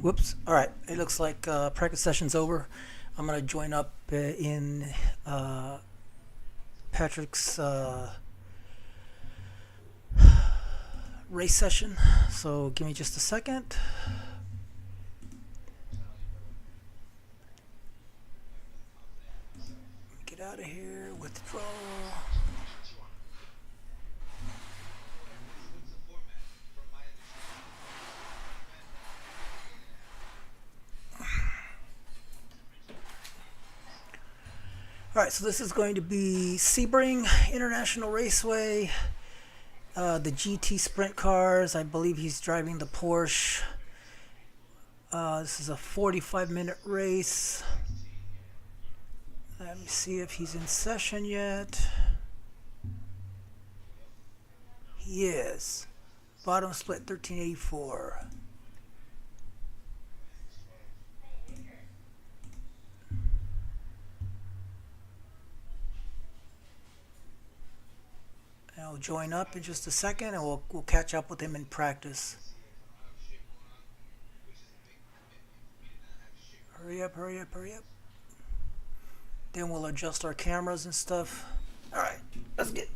Whoops. All right. It looks like practice session's over. I'm going to join up in Patric's race session. So give me just a second. Get out of here. Withdraw. Alright, so this is going to be Sebring International Raceway, the GT Sprint cars. I believe he's driving the Porsche. This is a 45-minute race. Let me see if he's in session yet. He is. Bottom split 1384. I'll join up in just a second, and we'll catch up with him in practice. Hurry up, hurry up, hurry up. Then we'll adjust our cameras and stuff. All right, let's get.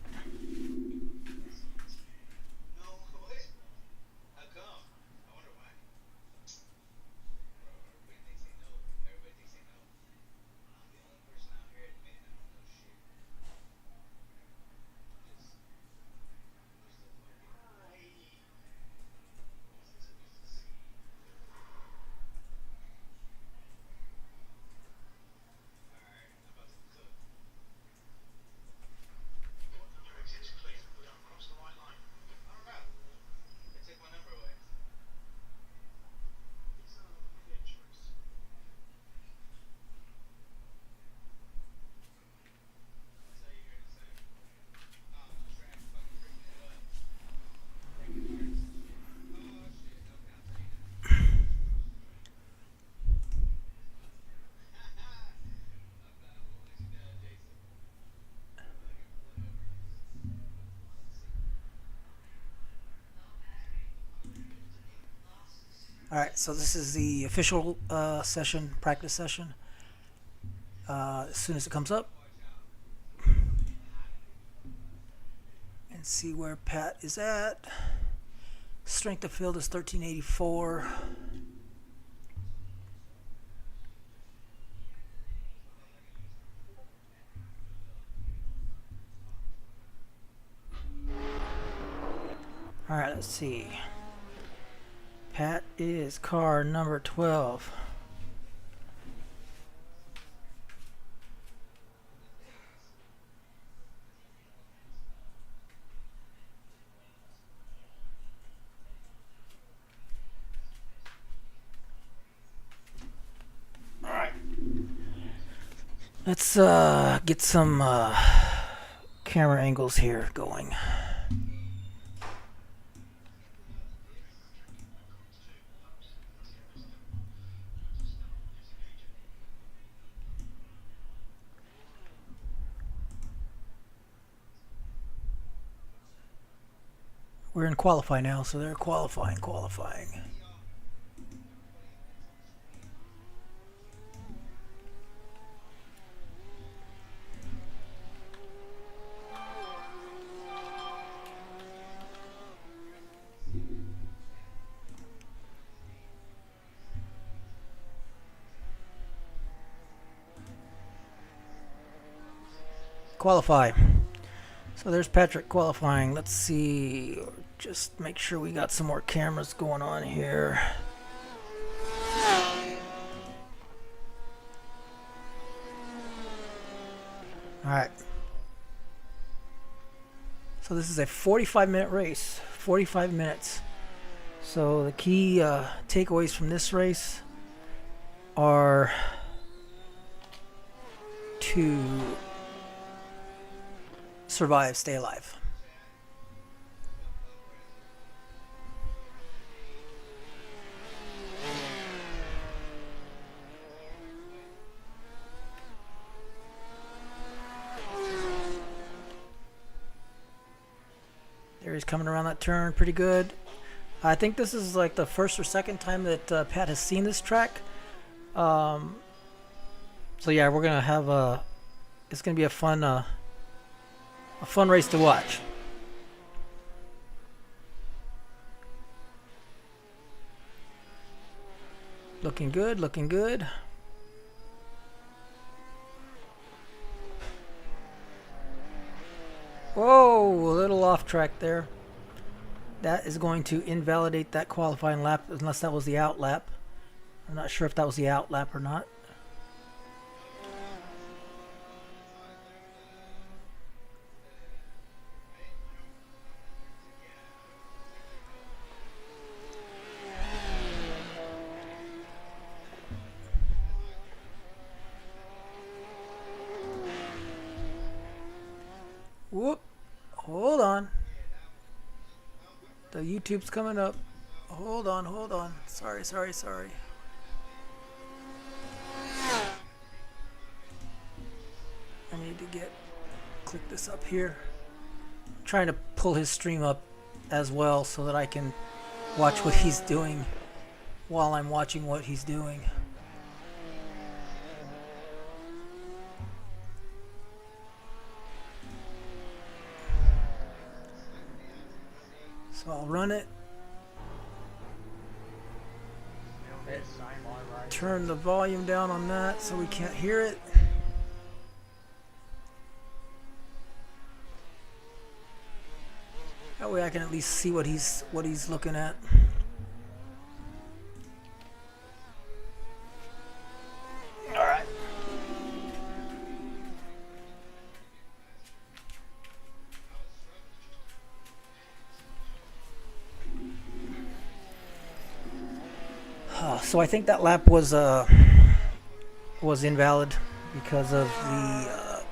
Alright, so this is the official session, practice session. As soon as it comes up. And see where Pat is at. Strength of field is 1384. Alright, let's see. Pat is car number 12. All right. Let's get some camera angles here going. We're in qualify now, so they're qualifying. Qualify. So there's Patrick qualifying. Let's see. Just make sure we got some more cameras going on here. Alright. So this is a 45-minute race. 45 minutes. So the key takeaways from this race are to survive, stay alive. There he's coming around that turn pretty good. I think this is like the first or second time that Pat has seen this track. Um, so yeah, we're gonna have a. It's gonna be a fun race to watch. Looking good, looking good. Whoa, a little off track there. That is going to invalidate that qualifying lap unless that was the out lap. I'm not sure if that was the out lap or not. Whoop. Hold on. The YouTube's coming up. Hold on, hold on. Sorry, sorry, sorry. I need to click this up here. I'm trying to pull his stream up as well so that I can watch what he's doing while I'm watching what he's doing. So I'll run it. Turn the volume down on that so we can't hear it. That way I can at least see what he's looking at. All right. So I think that lap was invalid because of the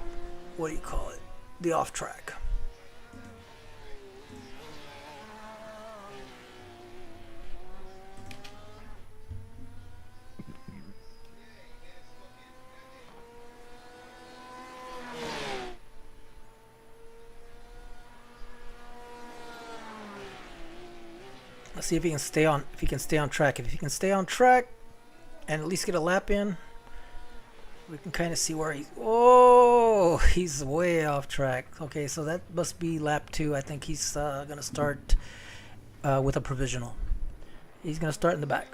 what do you call it? The off track. Let's see if he can stay on. If he can stay on track. If he can stay on track, and at least get a lap in, we can kind of see where he's. Oh, he's way off track. Okay, so that must be lap 2. I think he's gonna start with a provisional. He's gonna start in the back.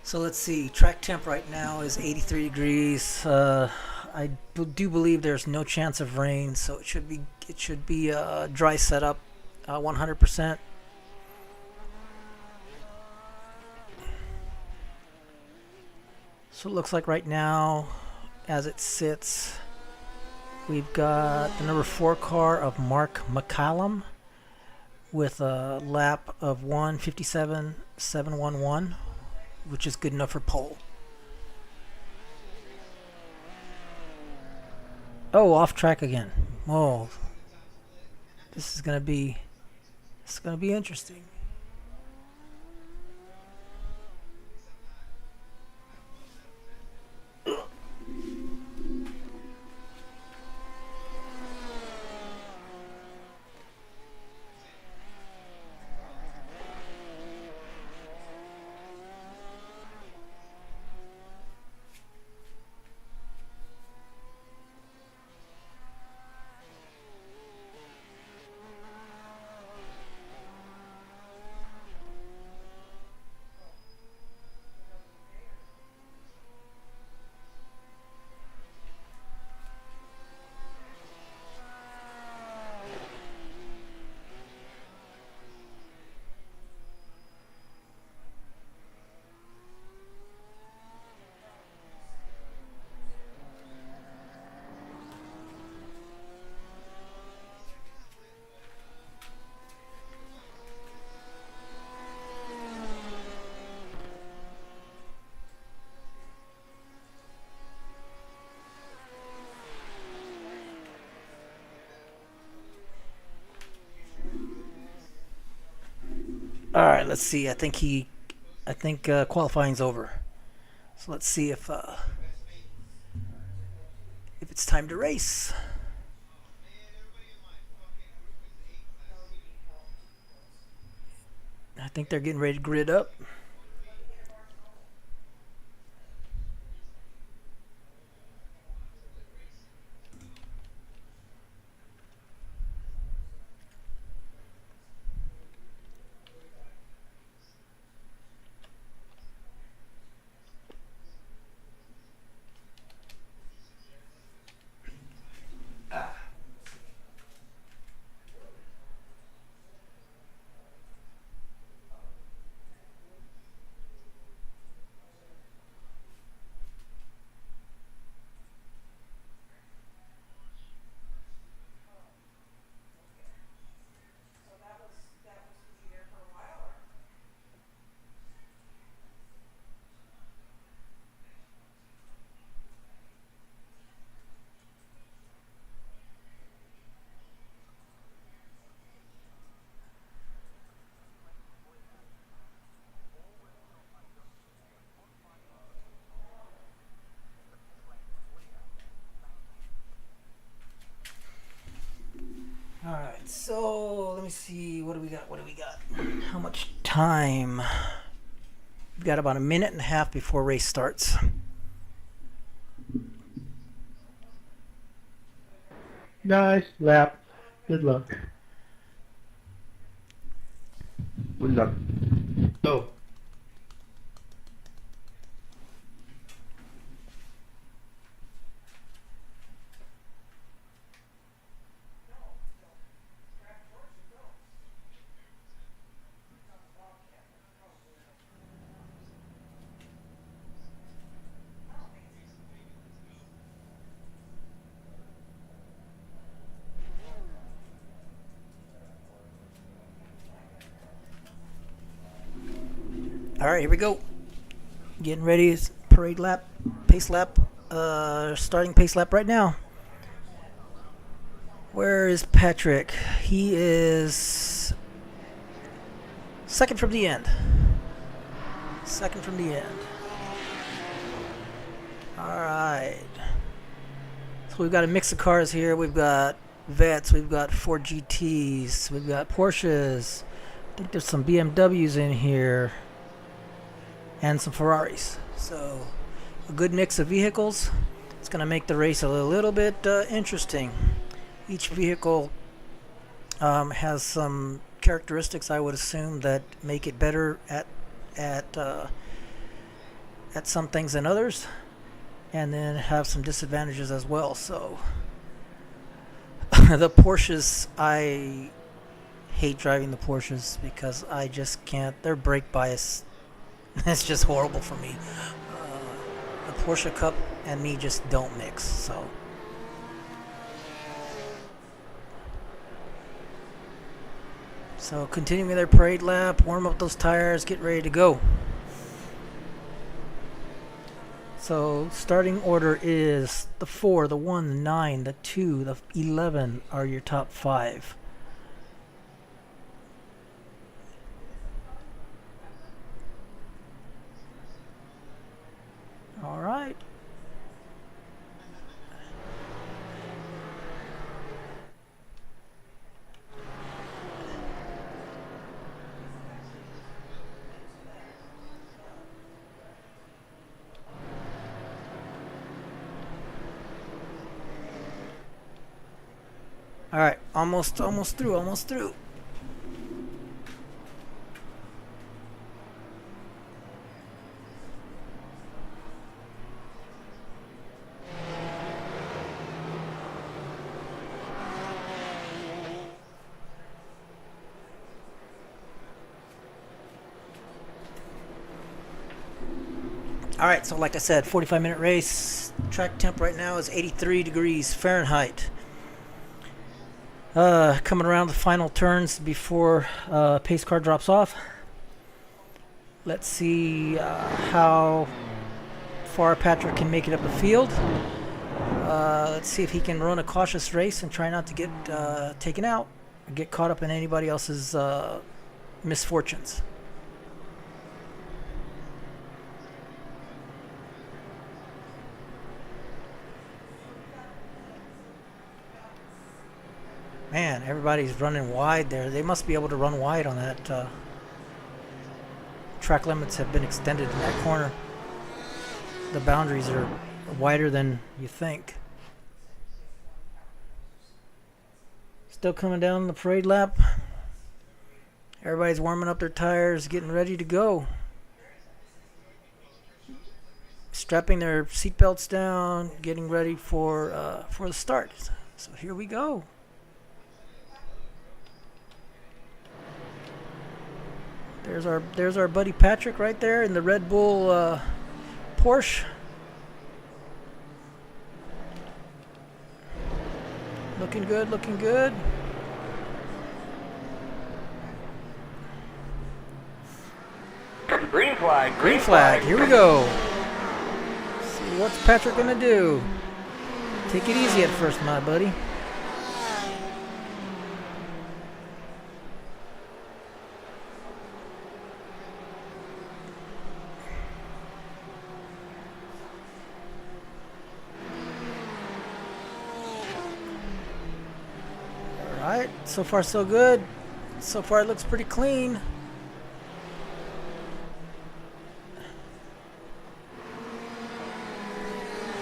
So let's see, track temp right now is 83 degrees. I do believe there's no chance of rain, so it should be a dry setup, 100%. So it looks like right now, as it sits, we've got the number 4 car of Mark McCallum with a lap of 1:57.711. Which is good enough for pole. Oh, off track again. Oh, this is gonna be interesting. All right, let's see. I think qualifying's over. So let's see if it's time to race. I think they're getting ready to grid up. All right, so let me see. What do we got? How much time? We've got about a minute and a half before race starts. Nice lap. Good luck. Good luck. Go. All right, here we go. Getting ready. It's parade lap, pace lap. Starting pace lap right now. Where is Patrick? He is second from the end. Second from the end. All right. So we've got a mix of cars here. We've got Vets. We've got Ford GTs. We've got Porsches. I think there's some BMWs in here. And some Ferraris. So a good mix of vehicles. It's going to make the race a little bit interesting. Each vehicle has some characteristics, I would assume, that make it better at some things than others, and then have some disadvantages as well. So the Porsches, I hate driving the Porsches because I just can't. Their brake bias, it's just horrible for me. The Porsche Cup and me just don't mix. So continuing their parade lap, warm up those tires, get ready to go. So starting order is the 4, the 1, the 9, the 2, the 11 are your top 5. All right. All right, almost through. All right, so like I said, 45-minute race. Track temp right now is 83 degrees Fahrenheit. Coming around the final turns before pace car drops off. Let's see how far Patrick can make it up the field. Let's see if he can run a cautious race and try not to get taken out or get caught up in anybody else's misfortunes. Man, everybody's running wide there. They must be able to run wide on that. Track limits have been extended in that corner. The boundaries are wider than you think. Still coming down the parade lap. Everybody's warming up their tires, getting ready to go. Strapping their seatbelts down, getting ready for the start. So here we go. There's our buddy Patrick right there in the Red Bull Porsche. Looking good, looking good. Green flag. Green flag. Here we go. See what's Patrick gonna do. Take it easy at first, my buddy. Alright, so far so good. So far it looks pretty clean.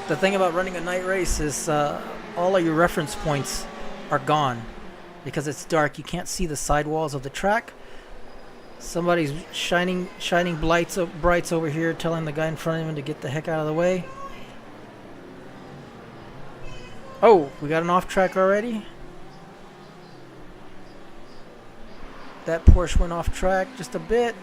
The thing about running a night race is all of your reference points are gone because it's dark. You can't see the sidewalls of the track. Somebody's shining brights over here, telling the guy in front of him to get the heck out of the way. Oh, we got an off track already. That Porsche went off track just a bit.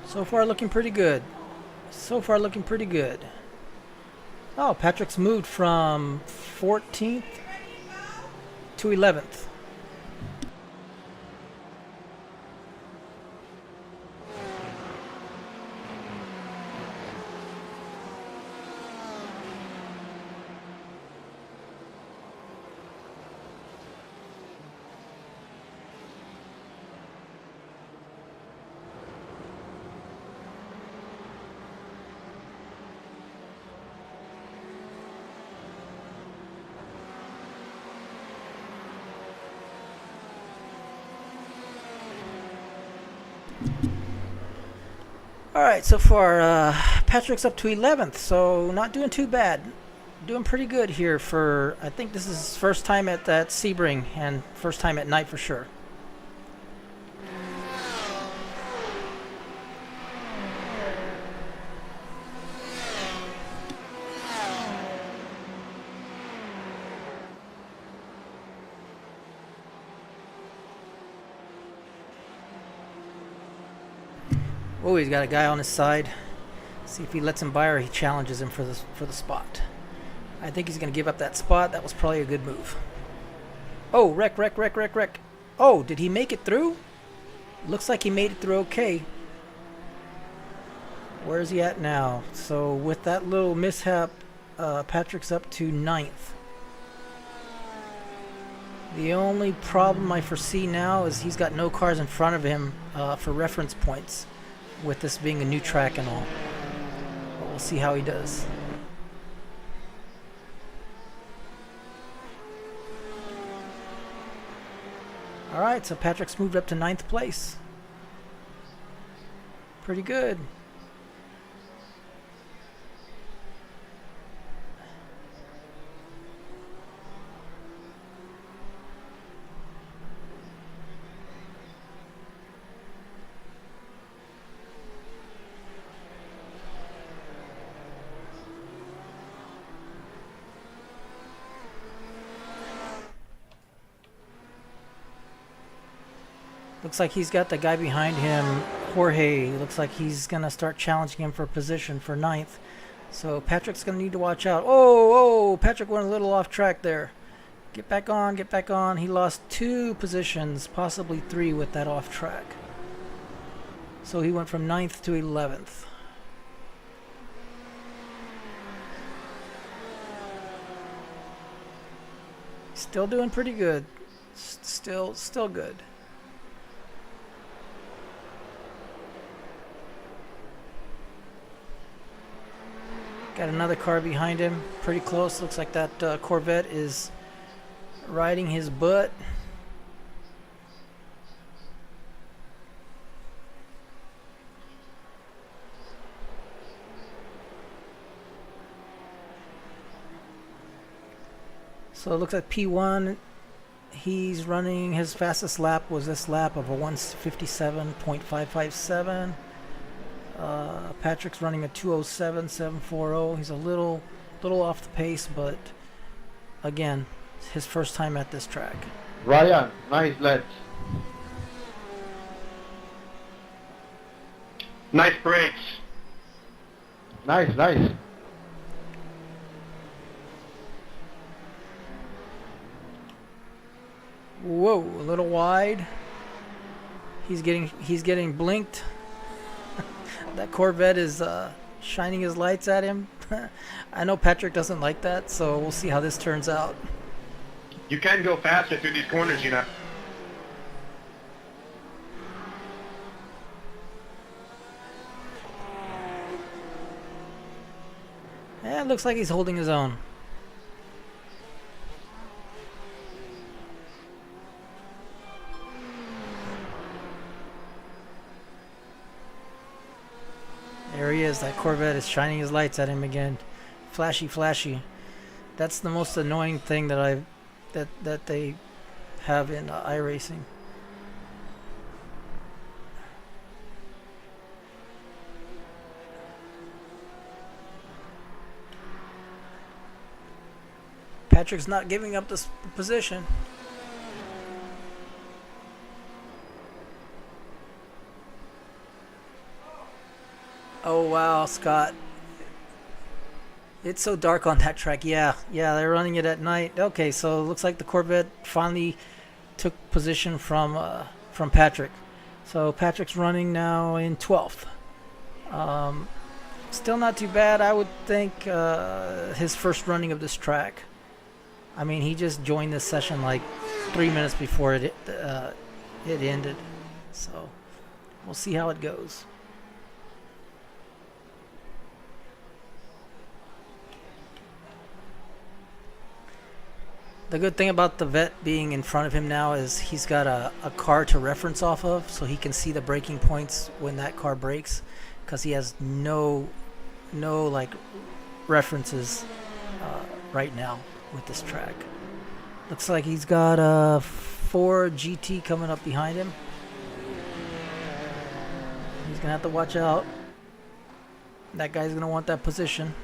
So far looking pretty good. So far looking pretty good. Oh, Patrick's moved from 14th to 11th. Alright, so far Patrick's up to 11th, so not doing too bad. Doing pretty good here for, I think this is his first time at that Sebring and first time at night for sure. Oh, he's got a guy on his side. See if he lets him by or he challenges him for the spot. I think he's going to give up that spot. That was probably a good move. Oh, wreck. Oh, did he make it through? Looks like he made it through okay. Where is he at now? So with that little mishap, Patrick's up to 9th. The only problem I foresee now is he's got no cars in front of him for reference points, with this being a new track and all. But we'll see how he does. Alright, so Patrick's moved up to 9th place. Pretty good. Looks like he's got the guy behind him, Jorge. Looks like he's going to start challenging him for position for 9th. So Patrick's going to need to watch out. Oh, Patrick went a little off track there. Get back on, get back on. He lost 2 positions, possibly 3 with that off track. So he went from 9th to 11th. Still doing pretty good. Still good. Got another car behind him, pretty close. Looks like that Corvette is riding his butt. So it looks like P1, he's running, his fastest lap was this lap of a 157.557. Patric's running a 207.740. He's a little off the pace, but again, his first time at this track. Ryan, nice lad. Nice brakes. Nice. Whoa, a little wide. He's getting blinked. That Corvette is shining his lights at him. I know Patric doesn't like that, so we'll see how this turns out. You can go faster through these corners, you know. Yeah, it looks like he's holding his own. There he is. That Corvette is shining his lights at him again. Flashy. That's the most annoying thing that that they have in iRacing. Patric's not giving up this position. Oh wow, Scott. It's so dark on that track. Yeah, they're running it at night. Okay, so it looks like the Corvette finally took position from Patric. So Patric's running now in 12th. Still not too bad, I would think. His first running of this track. I mean, he just joined this session like 3 minutes before it ended. So we'll see how it goes. The good thing about the vet being in front of him now is he's got a car to reference off of, so he can see the braking points when that car brakes, because he has no like references right now with this track. Looks like he's got a Ford GT coming up behind him. He's gonna have to watch out. That guy's gonna want that position.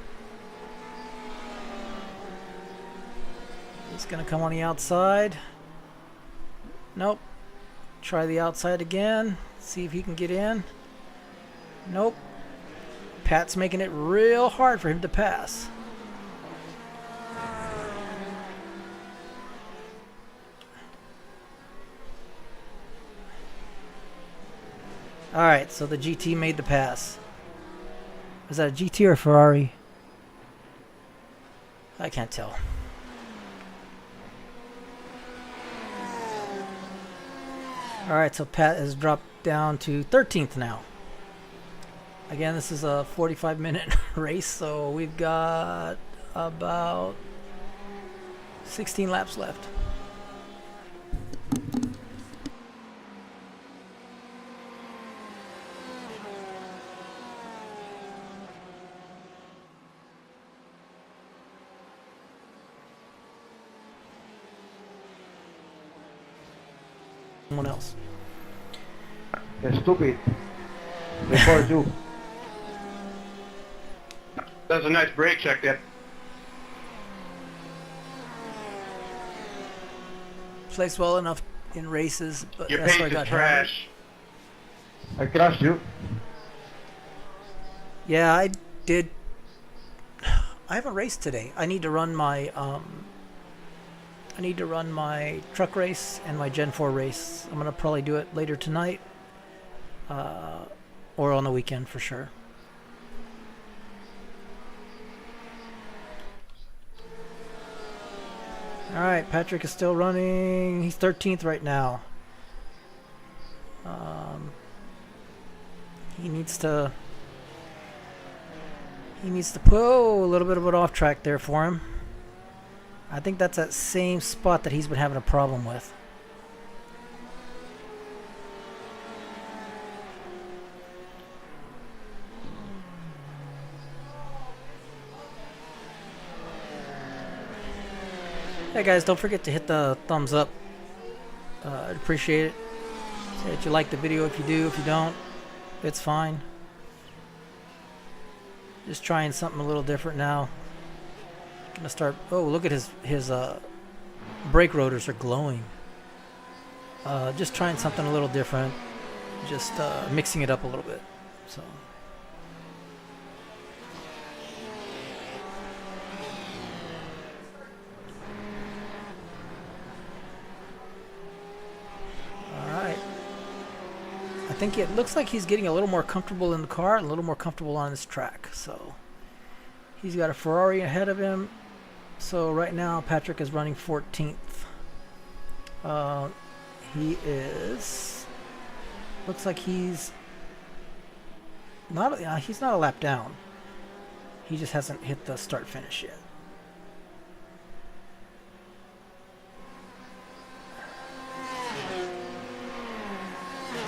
He's gonna come on the outside. Nope. Try the outside again. See if he can get in. Nope. Pat's making it real hard for him to pass. Alright, so the GT made the pass. Was that a GT or a Ferrari? I can't tell. Alright, so Pat has dropped down to 13th now. Again, this is a 45-minute race, so we've got about 16 laps left. Someone else. You're stupid. Before you. That was a nice brake check there. Plays well enough in races, but Your that's pace where I is got hammered. trash. I crashed you. Yeah, I did. I haven't raced today. I need to run my truck race and my Gen 4 race. I'm gonna probably do it later tonight, or on the weekend for sure. All right, Patrick is still running. He's 13th right now. He needs to put a little bit of an off track there for him. I think that's that same spot that he's been having a problem with. Hey guys, don't forget to hit the thumbs up. I'd appreciate it. Say that you like the video. If you do, if you don't, it's fine. Just trying something a little different now. Gonna start. Oh, look at his brake rotors are glowing. Just trying something a little different. Just mixing it up a little bit. So. I think it looks like he's getting a little more comfortable in the car and a little more comfortable on this track. So he's got a Ferrari ahead of him. So right now Patrick is running 14th. He is. Looks like he's not a lap down. He just hasn't hit the start finish yet.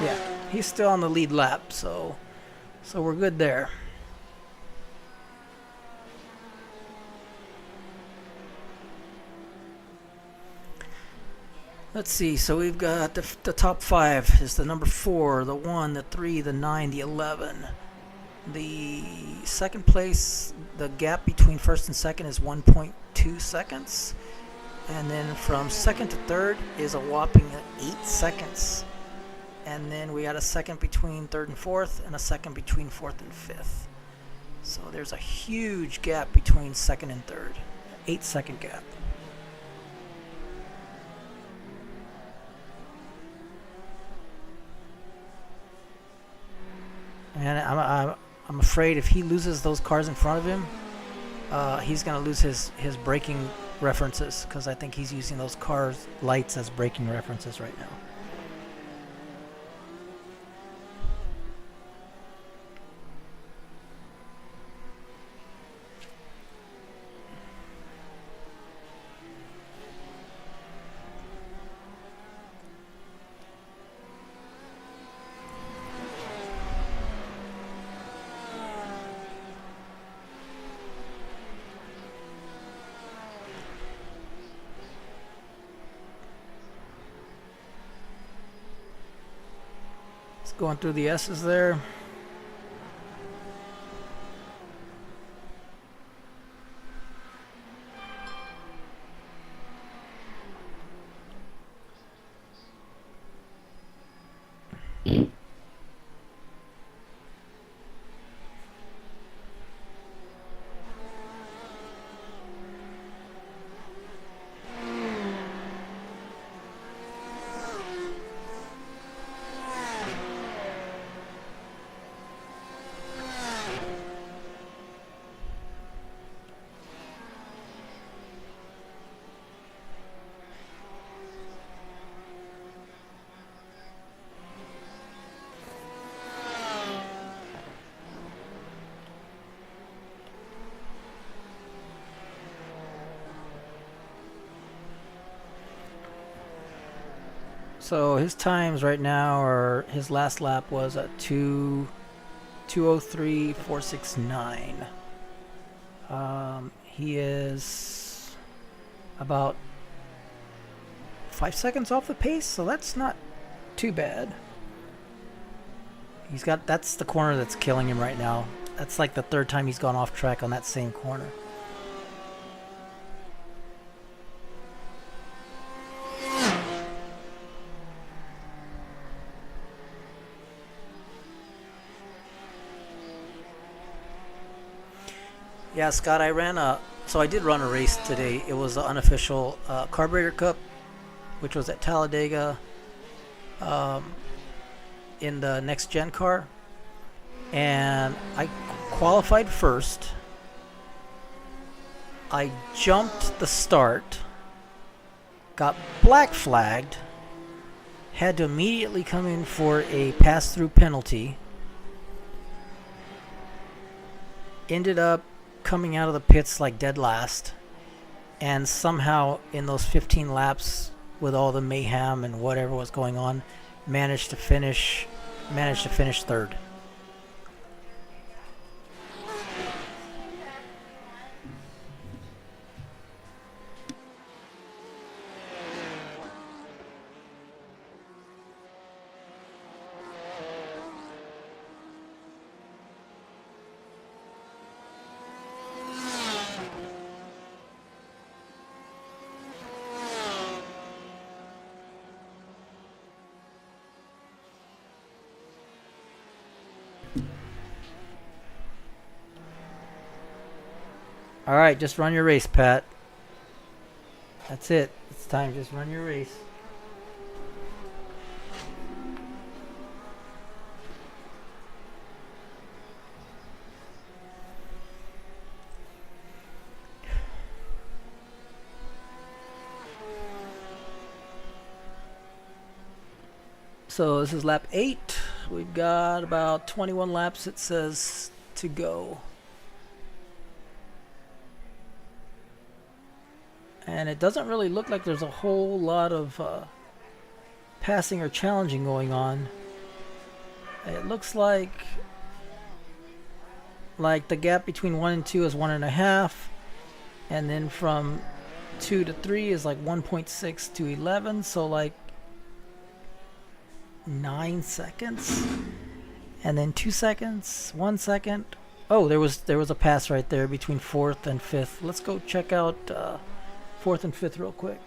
Yeah. He's still on the lead lap, so we're good there. Let's see. So we've got the top 5 is the number 4, the 1, the 3, the 9, the 11. The second place, the gap between first and second is 1.2 seconds, and then from second to third is a whopping 8 seconds. And then we got a second between third and fourth, and a second between fourth and fifth. So there's a huge gap between second and third. 8-second gap. And I'm afraid if he loses those cars in front of him, he's going to lose his braking references, because I think he's using those cars' lights as braking references right now. Going through the S's there. So his times right now, or his last lap was at 2:03.469. He is about 5 seconds off the pace, so that's not too bad. That's the corner that's killing him right now. That's like the third time he's gone off track on that same corner. Yeah, Scott, I did run a race today. It was the unofficial Carburetor Cup, which was at Talladega in the next gen car. And I qualified first. I jumped the start got black flagged, had to immediately come in for a pass-through penalty, ended up coming out of the pits like dead last, and somehow in those 15 laps with all the mayhem and whatever was going on, managed to finish third. Alright, just run your race, Pat. That's it. It's time. Just run your race. So this is lap 8. We've got about 21 laps, it says, to go. And it doesn't really look like there's a whole lot of passing or challenging going on. It looks like the gap between 1 and 2 is 1.5, and then from 2 to 3 is like 1.6 to 11, so like 9 seconds, and then 2 seconds, 1 second. Oh, there was a pass right there between 4th and 5th. Let's go check out 4th and 5th real quick.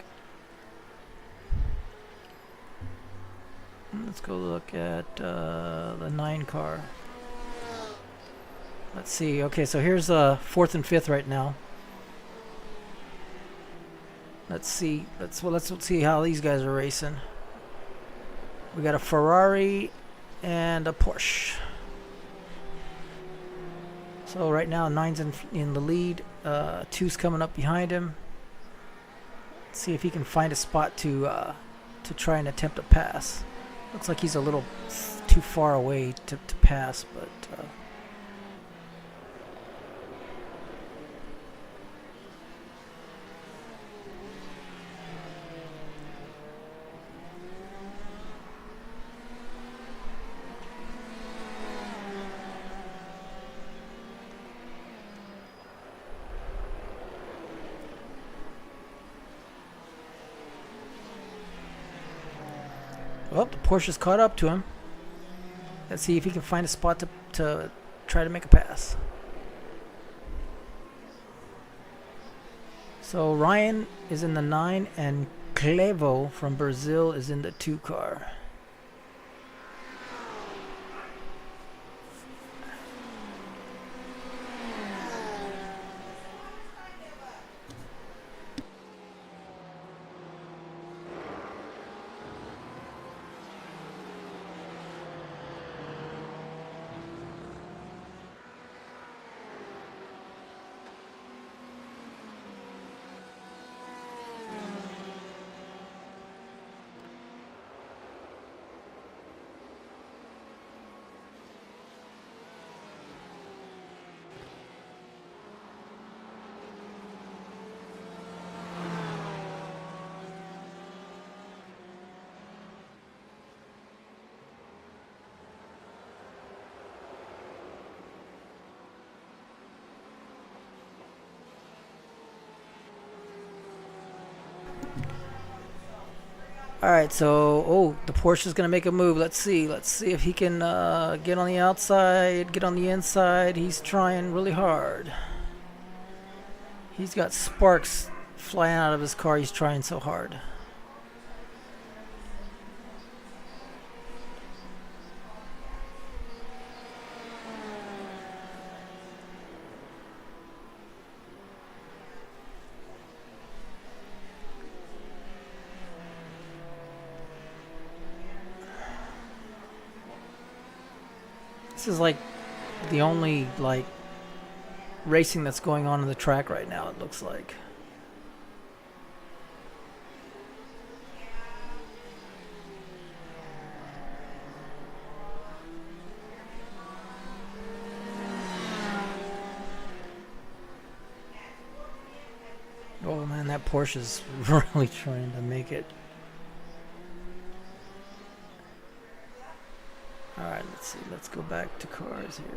Let's go look at the 9 car. Let's see. Okay, so here's 4th and 5th right now. Let's see. Let's see how these guys are racing. We got a Ferrari and a Porsche. So right now 9's in the lead. 2's coming up behind him. Let's see if he can find a spot to try and attempt a pass. Looks like he's a little too far away to pass, but well, the Porsche's caught up to him. Let's see if he can find a spot to try to make a pass. So Ryan is in the 9 and Clevo from Brazil is in the 2 car. Alright, so, the Porsche is going to make a move. Let's see if he can get on the outside, get on the inside. He's trying really hard. He's got sparks flying out of his car. He's trying so hard. This is like the only like racing that's going on the track right now, it looks like. that Porsche is really trying to make it. Alright, let's see. Let's go back to cars here.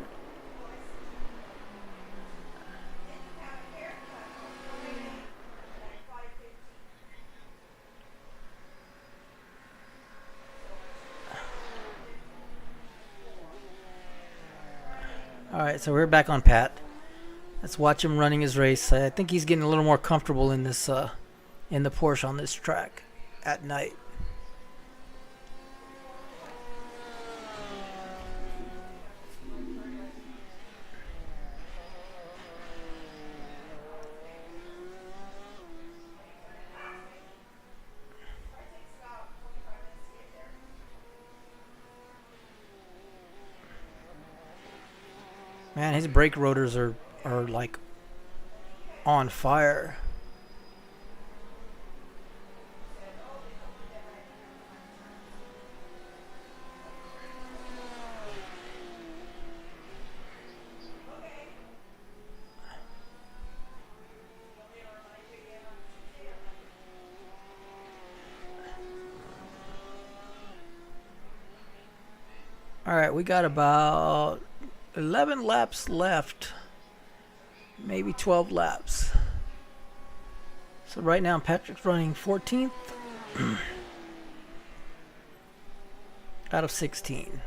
Alright, so we're back on Pat. Let's watch him running his race. I think he's getting a little more comfortable in this in the Porsche on this track at night. Man, his brake rotors are like on fire. All right, we got about 11 laps left, maybe 12 laps. So right now Patric's running 14th out of 16.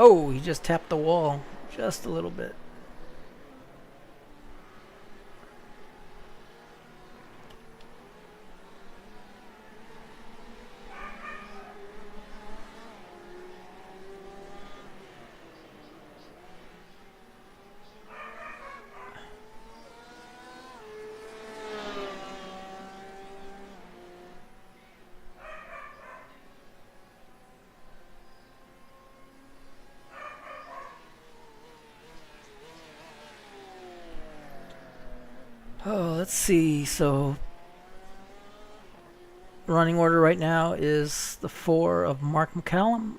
Oh, he just tapped the wall just a little bit. Oh, let's see. So, running order right now is the 4 of Mark McCallum,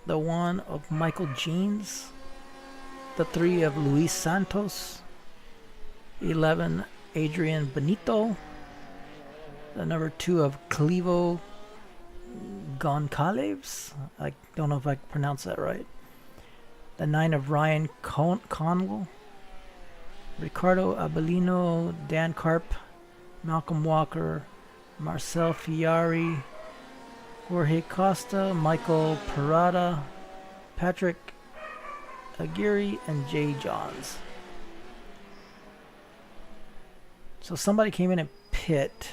the 1 of Michael Jeans, the 3 of Luis Santos, 11 Adrian Benito, the number 2 of Clivo Goncalves. I don't know if I pronounced that right. The 9 of Ryan Conwell, Ricardo Abelino, Dan Carp, Malcolm Walker, Marcel Fiari, Jorge Costa, Michael Parada, Patric Aguirre, and Jay Johns. So somebody came in and pit.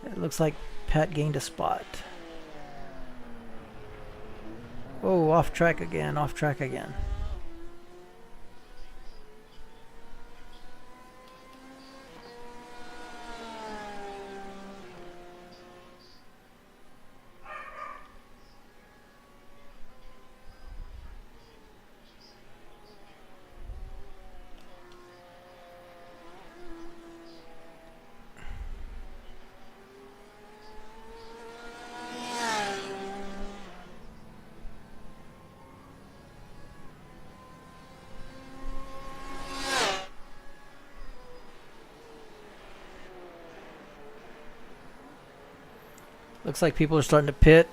It looks like Pat gained a spot. Oh, off track again, off track again. Looks like people are starting to pit.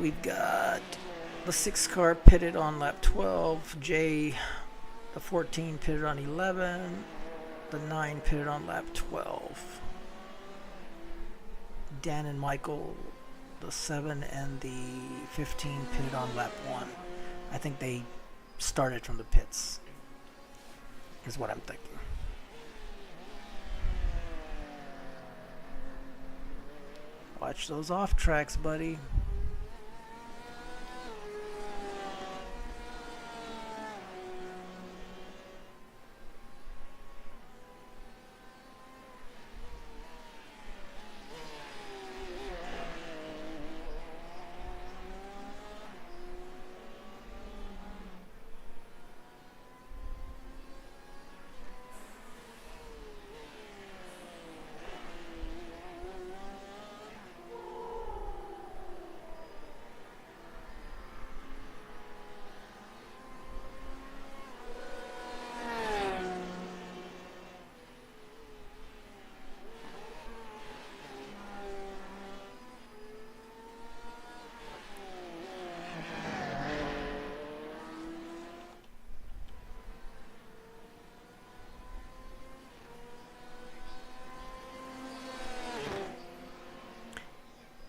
We've got the 6 car pitted on lap 12. Jay, the 14, pitted on 11. The 9 pitted on lap 12. Dan and Michael, the 7 and the 15, pitted on lap 1. I think they started from the pits, is what I'm thinking. Watch those off tracks, buddy.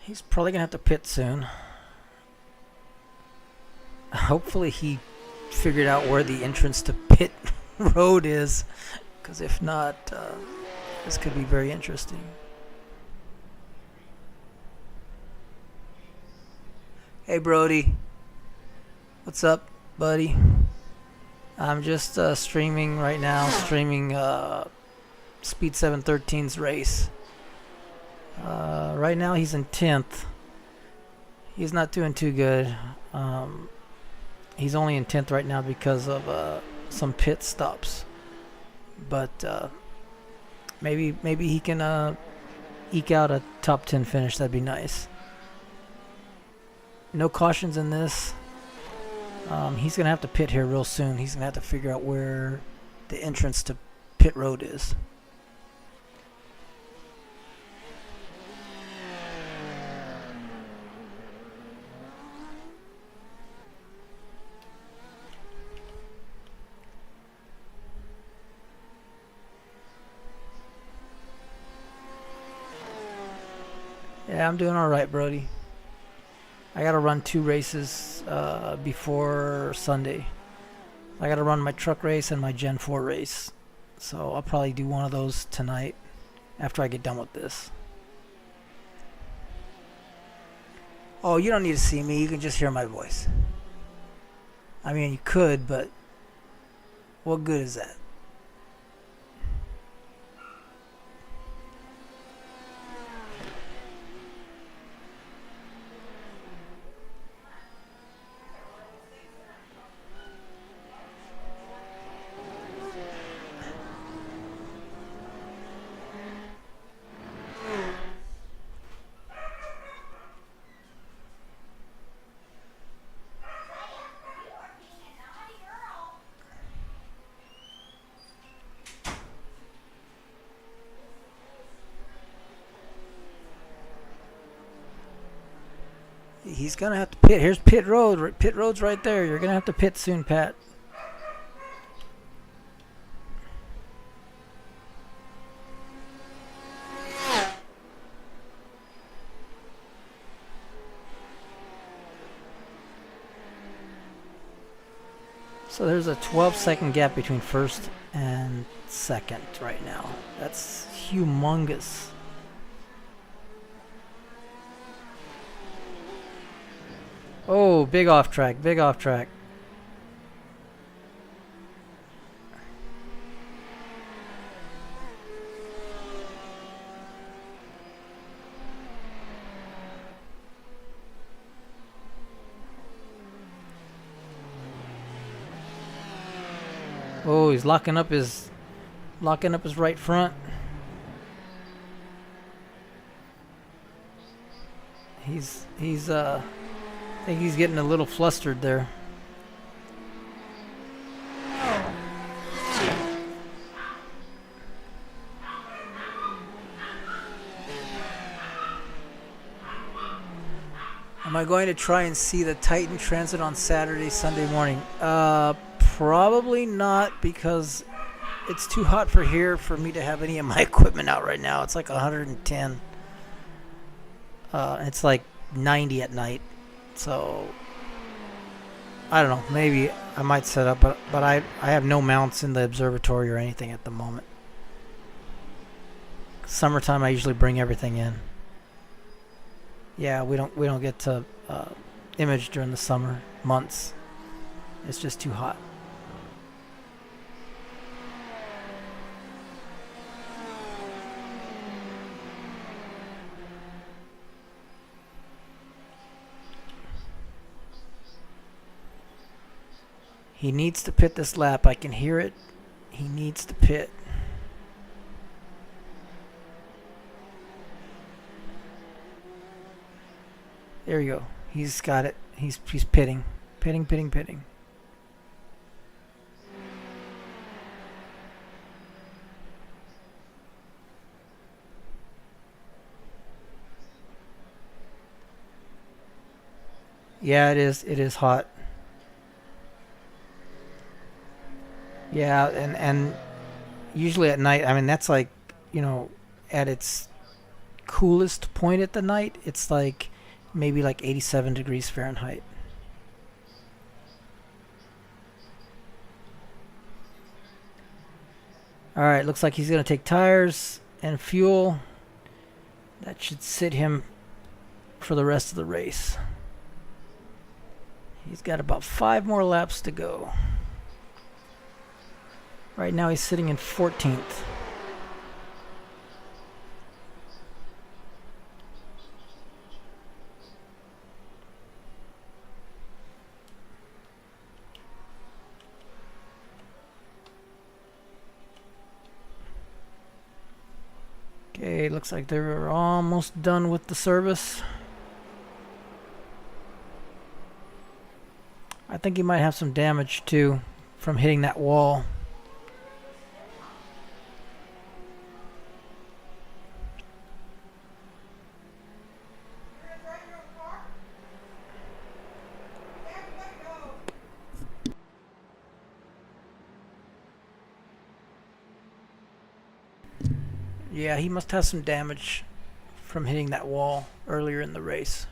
He's probably gonna have to pit soon. Hopefully he figured out where the entrance to pit road is, because if not, this could be very interesting. Hey Brody, what's up, buddy? I'm just streaming right now, streaming Speed7Thirteen's race. Right now he's in 10th. He's not doing too good. He's only in 10th right now because of some pit stops. But maybe he can eke out a top 10 finish. That'd be nice. No cautions in this. He's going to have to pit here real soon. He's going to have to figure out where the entrance to pit road is. Yeah, I'm doing alright, Brody. I gotta run 2 races before Sunday. I gotta run my truck race and my Gen 4 race. So I'll probably do one of those tonight after I get done with this. Oh, you don't need to see me. You can just hear my voice. I mean, you could, but what good is that? He's gonna have to pit. Here's pit road. Pit road's right there. You're gonna have to pit soon, Pat. So there's a 12-second gap between first and second right now. That's humongous. Oh, big off track, big off track. Oh, he's locking up his right front. I think he's getting a little flustered there. Am I going to try and see the Titan Transit on Saturday, Sunday morning? Probably not, because it's too hot for here for me to have any of my equipment out right now. It's like 110. It's like 90 at night. So I don't know. Maybe I might set up, but I have no mounts in the observatory or anything at the moment. Summertime, I usually bring everything in. Yeah, we don't get to image during the summer months. It's just too hot. He needs to pit this lap. I can hear it. He needs to pit. There you go. He's got it. He's pitting. Pitting. Yeah, it is. It is hot. Yeah, and usually at night, I mean, that's like, you know, at its coolest point at the night, it's like maybe like 87 degrees Fahrenheit. Alright, looks like he's going to take tires and fuel. That should sit him for the rest of the race. He's got about 5 more laps to go. Right now he's sitting in 14th. Okay, looks like they're almost done with the service. I think he might have some damage too from hitting that wall. Yeah, he must have some damage from hitting that wall earlier in the race.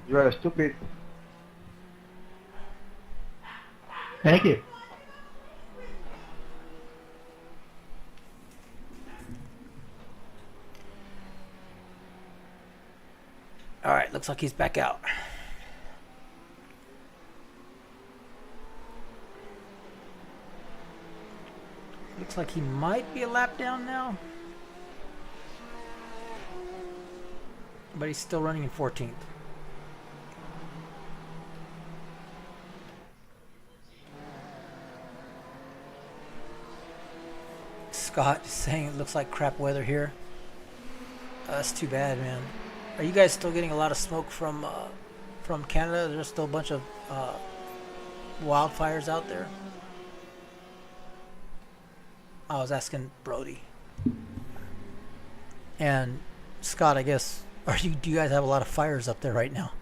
You are stupid. Thank you. Alright, looks like he's back out. Looks like he might be a lap down now. But he's still running in 14th. Scott is saying it looks like crap weather here. That's too bad, man. Are you guys still getting a lot of smoke from Canada? There's still a bunch of wildfires out there. I was asking Brody. And Scott, I guess, do you guys have a lot of fires up there right now?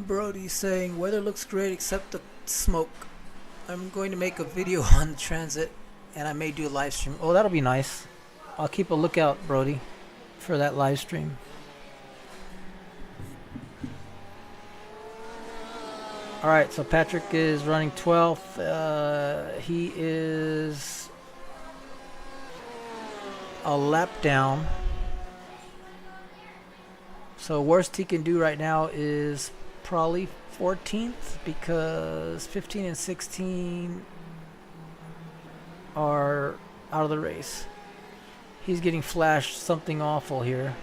Brody's saying weather looks great except the smoke. I'm going to make a video on transit and I may do a live stream. Oh, that'll be nice. I'll keep a lookout, Brody, for that live stream. Alright, so Patrick is running 12th. He is a lap down. So worst he can do right now is probably 14th, because 15 and 16 are out of the race. He's getting flashed something awful here.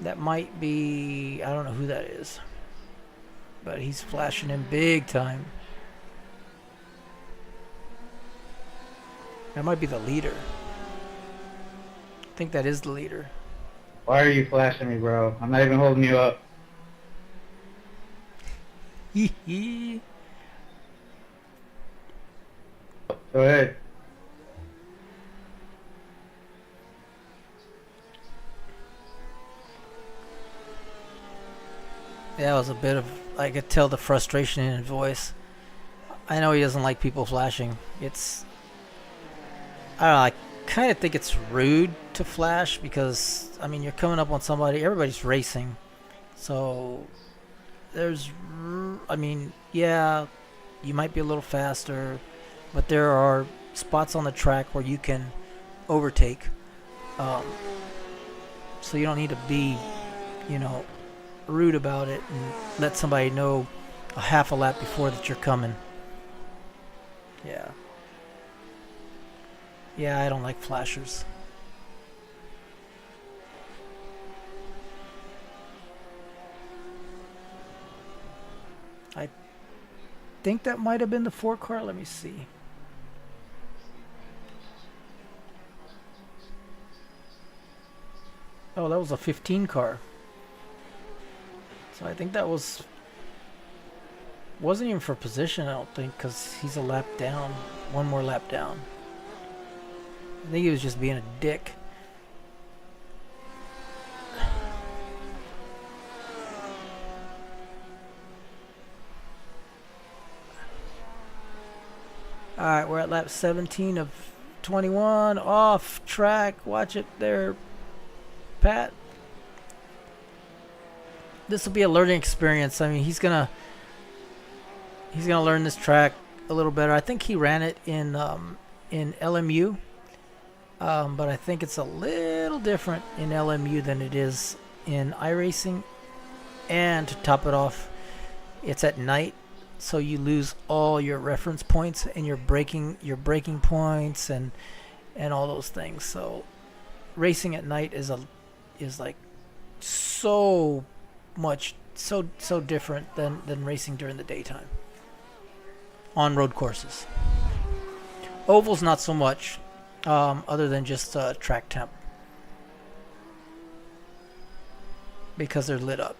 That might be, I don't know who that is, but he's flashing him big time. That might be the leader. I think that is the leader. Why are you flashing me, bro? I'm not even holding you up. Hee Go ahead. Yeah, it was a bit of, I could tell the frustration in his voice. I know he doesn't like people flashing. It's, I don't know, I kind of think it's rude to flash because, I mean, you're coming up on somebody, everybody's racing. So, there's, I mean, yeah, you might be a little faster, but there are spots on the track where you can overtake. So you don't need to be, you know, rude about it and let somebody know a half a lap before that you're coming. Yeah. Yeah, I don't like flashers. I think that might have been the 4 car. Let me see. Oh, that was a 15 car. So I think that wasn't even for position, I don't think, because he's a lap down. One more lap down. I think he was just being a dick. Alright, we're at lap 17 of 21. Off track. Watch it there, Pat. This will be a learning experience. I mean, he's gonna learn this track a little better. I think he ran it in LMU, but I think it's a little different in LMU than it is in iRacing. And to top it off, it's at night, so you lose all your reference points and your braking points and all those things. So racing at night is like so different than racing during the daytime on road courses. Ovals not so much, other than just track temp, because they're lit up.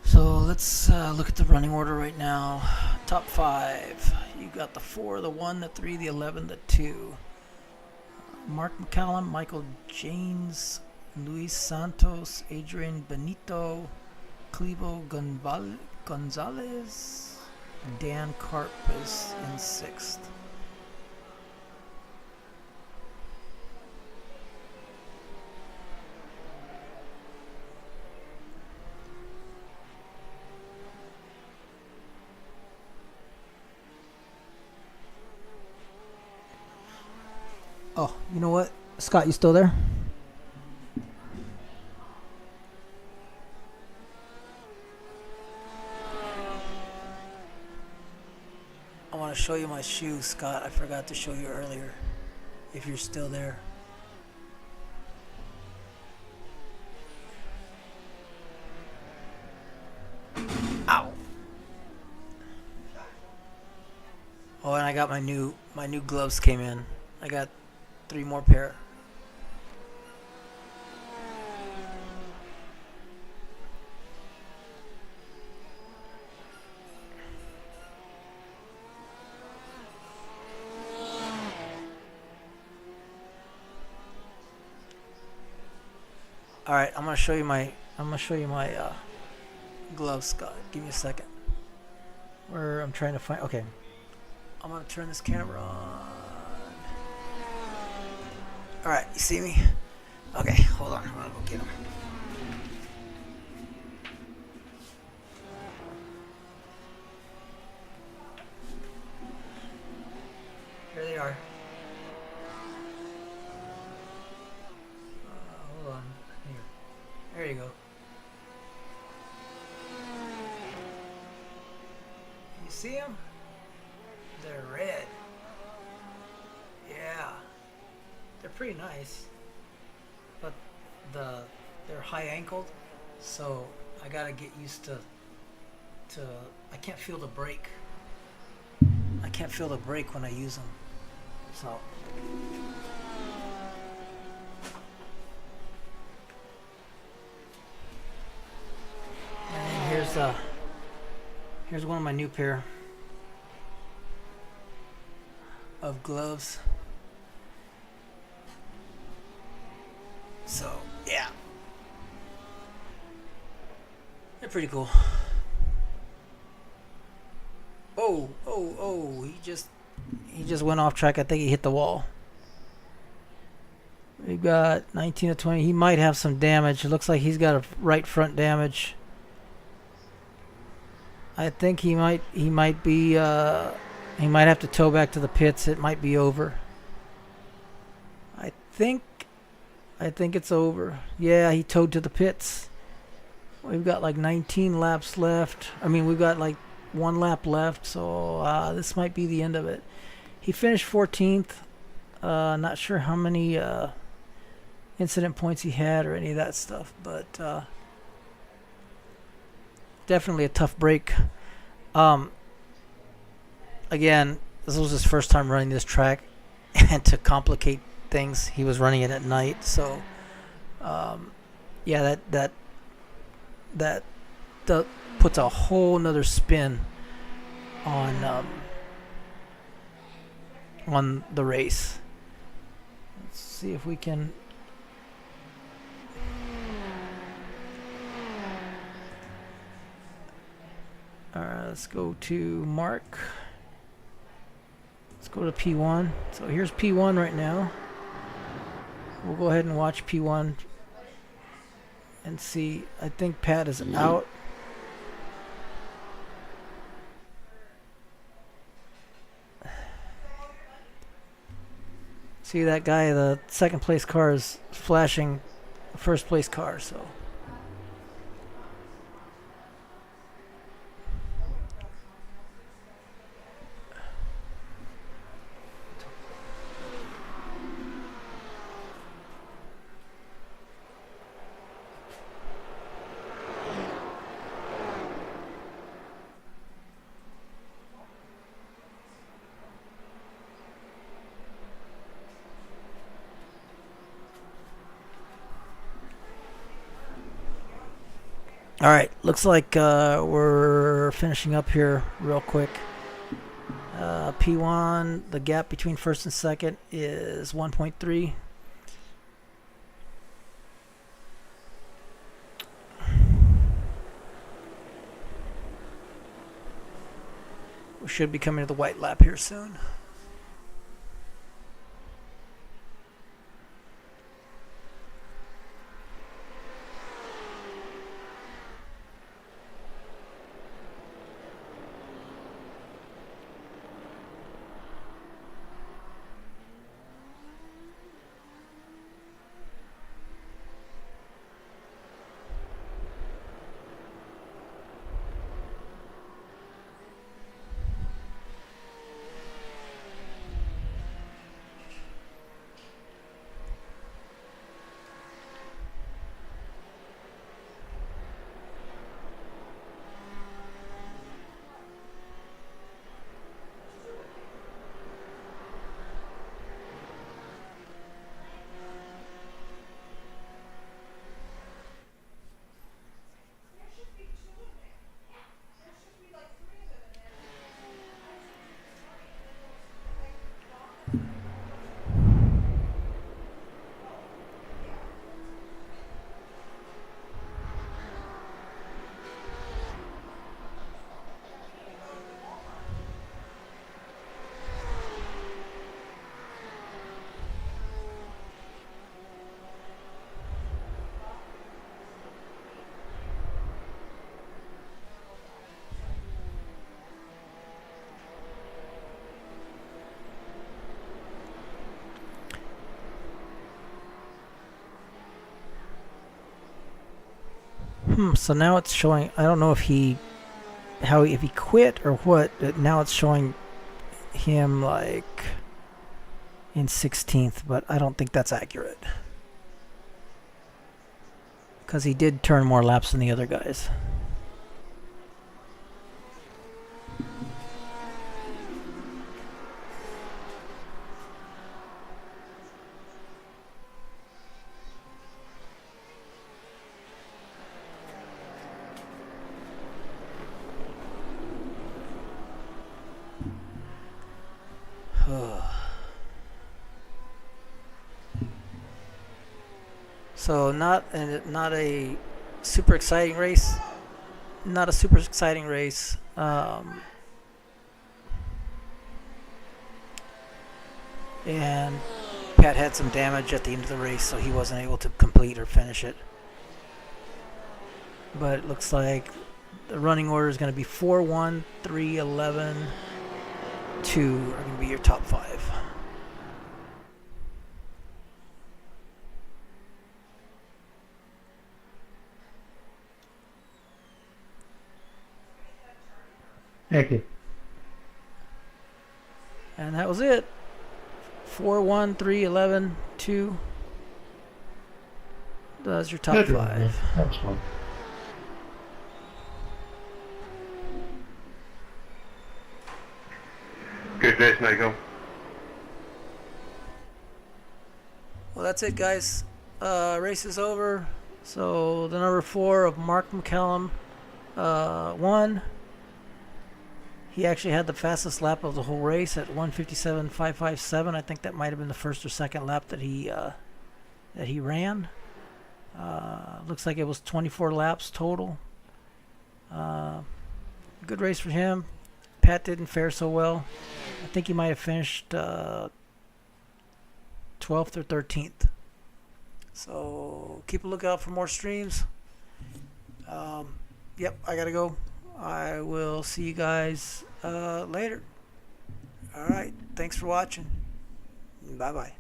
So let's look at the running order right now. Top 5. You got the 4, the 1, the 3, the 11, the 2. Mark McCallum, Michael Janes, Luis Santos, Adrian Benito, Clevo Gonzalez, Dan Karp is in 6th. Oh, you know what? Scott, you still there? I want to show you my shoes, Scott. I forgot to show you earlier. If you're still there. Ow. Oh, and I got my new gloves came in. I got 3 more pair. All right, I'm gonna show you my gloves, Scott. Give me a second. Where I'm trying to find. Okay, I'm gonna turn this camera on. All right, you see me? Okay, hold on. I'm gonna go get them. Here they are. Hold on. Here. There you go. You see them? They're red. Yeah. They're pretty nice. But they're high ankled, so I gotta get used to I can't feel the brake I can't feel the brake when I use them. So. And here's one of my new pair of gloves. So, yeah. They're pretty cool. Oh, he just went off track. I think he hit the wall. We've got 19 to 20. He might have some damage. It looks like he's got a right front damage. I think he might be he might have to tow back to the pits. It might be over. I think it's over. Yeah, he towed to the pits. We've got like 19 laps left. I mean, we've got like 1 lap left, so this might be the end of it. He finished 14th. Not sure how many incident points he had or any of that stuff, but definitely a tough break. Again, this was his first time running this track, and to complicate things, he was running it at night. So, yeah, that puts a whole nother spin on the race. Let's see if we can. All right, let's go to Mark. Let's go to P1. So here's P1 right now. We'll go ahead and watch P1 and see. I think Pat is out. See that guy, the second place car is flashing the first place car, so. All right, looks like we're finishing up here real quick. P1, the gap between first and second is 1.3. We should be coming to the white lap here soon. So now it's showing. I don't know if he quit or what. But now it's showing him like in 16th, but I don't think that's accurate because he did turn more laps than the other guys. So not a super exciting race. Not a super exciting race. And Pat had some damage at the end of the race, so he wasn't able to complete or finish it. But it looks like the running order is going to be 4, 1, 3, 11, 2 are going to be your top 5. Thank you. And that was it. 4, 1, 3, 11, 2. That's your top Good. 5. Excellent. Good race, Michael. Well, that's it, guys. Race is over. So the number 4 of Mark McCallum won. He actually had the fastest lap of the whole race at 1:57.557. I think that might have been the first or second lap that he ran. Looks like it was 24 laps total. Good race for him. Pat didn't fare so well. I think he might have finished 12th or 13th. So keep a lookout for more streams. Yep, I gotta go. I will see you guys later. All right. Thanks for watching. Bye-bye.